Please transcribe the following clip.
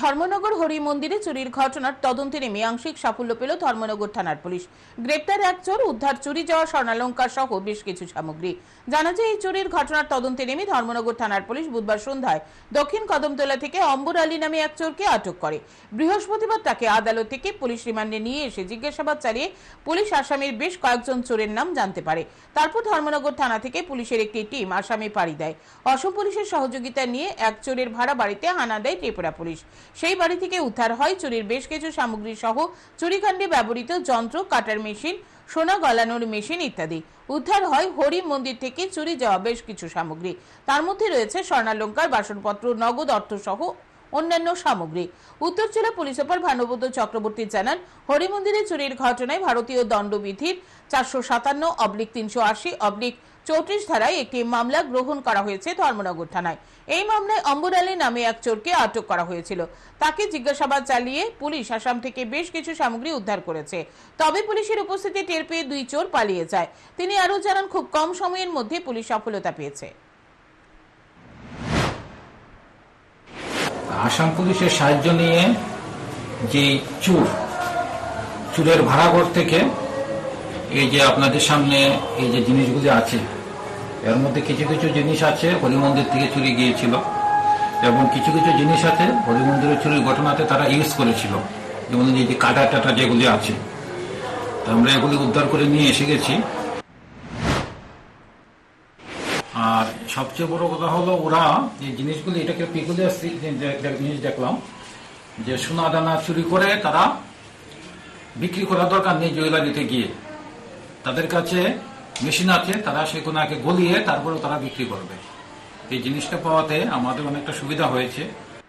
ধর্মনগর হরি মন্দিরে চুরির ঘটনার তদন্তে নেমে আংশিক সাফল্য পেল ধর্মনগর থানার পুলিশ। গ্রেপ্তার এক চোর, উদ্ধার চুরি যাওয়া স্বর্ণালঙ্কার সহ বেশ কিছু সামগ্রী। জানা যায়, এই চুরির ঘটনার তদন্তে নেমে ধর্মনগর থানার পুলিশ বুধবার সন্ধ্যায় দক্ষিণ কদমতলা থেকে অম্বর আলী নামে এক চোরকে আটক করে। বৃহস্পতিবার তাকে আদালত থেকে পুলিশ রিমান্ডে নিয়ে এসে জিজ্ঞাসাবাদ চালিয়ে পুলিশ আসামির বেশ কয়েকজন চোরের নাম জানতে পারে। তারপর ধর্মনগর থানা থেকে পুলিশের একটি টিম আসামি পাড়ি দেয়। অসম পুলিশের সহযোগিতা নিয়ে এক চোরের ভাড়া বাড়িতে হানা দেয় ত্রিপুরা পুলিশ। সেই বাড়ি থেকে উদ্ধার হয় চুরির বেশ কিছু সামগ্রী সহ চুরিকাণ্ডে ব্যবহৃত যন্ত্র, কাটার মেশিন, সোনা গলানোর মেশিন ইত্যাদি। উদ্ধার হয় হরি মন্দির থেকে চুরি যাওয়া বেশ কিছু সামগ্রী। তার মধ্যে রয়েছে স্বর্ণালঙ্কার, বাসনপত্র, নগদ অর্থ সহ অন্যান্য সামগ্রী। উত্তর জেলা পুলিশ সুপার ভানুব্রত চক্রবর্তী জানান, হরি মন্দিরে চুরির ঘটনায় ভারতীয় দণ্ডবিধির 457/380/34 ধারায় একটি মামলা গ্রহণ করা হয়েছে ধর্মনগর থানায়। এই মামলায় অম্বর আলী নামে এক চোরকে আটক করা হয়েছিল। তাকে জিজ্ঞাসাবাদ চালিয়ে পুলিশ আসাম থেকে বেশ কিছু সামগ্রী উদ্ধার করেছে। তবে পুলিশের উপস্থিতি টের পেয়ে দুই চোর পালিয়ে যায়। তিনি আরও জানান, খুব কম সময়ের মধ্যে পুলিশ সফলতা পেয়েছে। আসাম পুলিশের সাহায্য নিয়ে যে চুরের ভাড়াঘর থেকে এই যে আপনাদের সামনে এই যে জিনিসগুলি আছে, এর মধ্যে কিছু কিছু জিনিস আছে হরি মন্দির থেকে চুরি গিয়েছিল এবং কিছু কিছু জিনিস আছে হরি মন্দিরের চুরির ঘটনাতে তারা ইউজ করেছিল, যেমন এই যে কাটা টাটা যেগুলি আছে, আমরা এগুলি উদ্ধার করে নিয়ে এসে গেছি। আর সবচেয়ে বড় কথা হলো, ওরা এই জিনিসগুলি, এটাকে পিকুলিয়ার জিনিস দেখলাম যে সোনা দানা চুরি করে তারা বিক্রি করার দরকার নেই জুয়েলারিতে গিয়ে। তাদের কাছে মেশিন আছে, তারা সেগুলোকে গলিয়ে তারপরে তারা বিক্রি করবে। এই জিনিসটা পাওয়াতে আমাদের অনেকটা সুবিধা হয়েছে।